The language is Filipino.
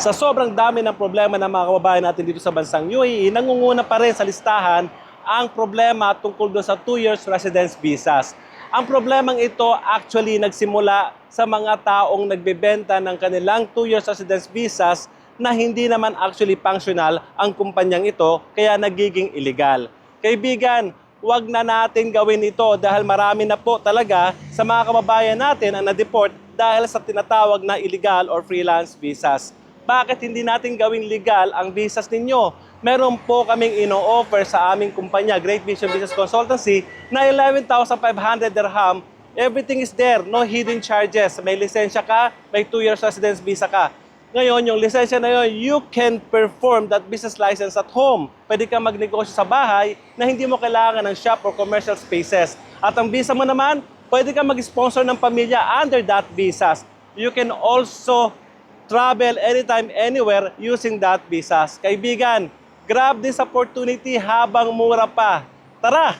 Sa sobrang dami ng problema ng mga kababayan natin dito sa bansang UAE, nangunguna pa rin sa listahan ang problema tungkol doon sa 2 years residence visas. Ang problemang ito actually nagsimula sa mga taong nagbebenta ng kanilang 2 years residence visas na hindi naman actually functional ang kumpanyang ito, kaya nagiging illegal. Kaibigan, wag na natin gawin ito dahil marami na po talaga sa mga kababayan natin ang na-deport dahil sa tinatawag na illegal or freelance visas. Bakit hindi natin gawing legal ang visas ninyo? Meron po kaming ino-offer sa aming kumpanya, Great Vision Business Consultancy, na 11,500 dirham. Everything is there, no hidden charges. May lisensya ka, may 2 years residence visa ka. Ngayon, yung lisensya na yun, you can perform that business license at home. Pwede kang magnegosyo sa bahay na hindi mo kailangan ng shop or commercial spaces. At ang visa mo naman, pwede kang mag-sponsor ng pamilya under that visas. You can also travel anytime, anywhere using that visas. Kaibigan, grab this opportunity habang mura pa. Tara!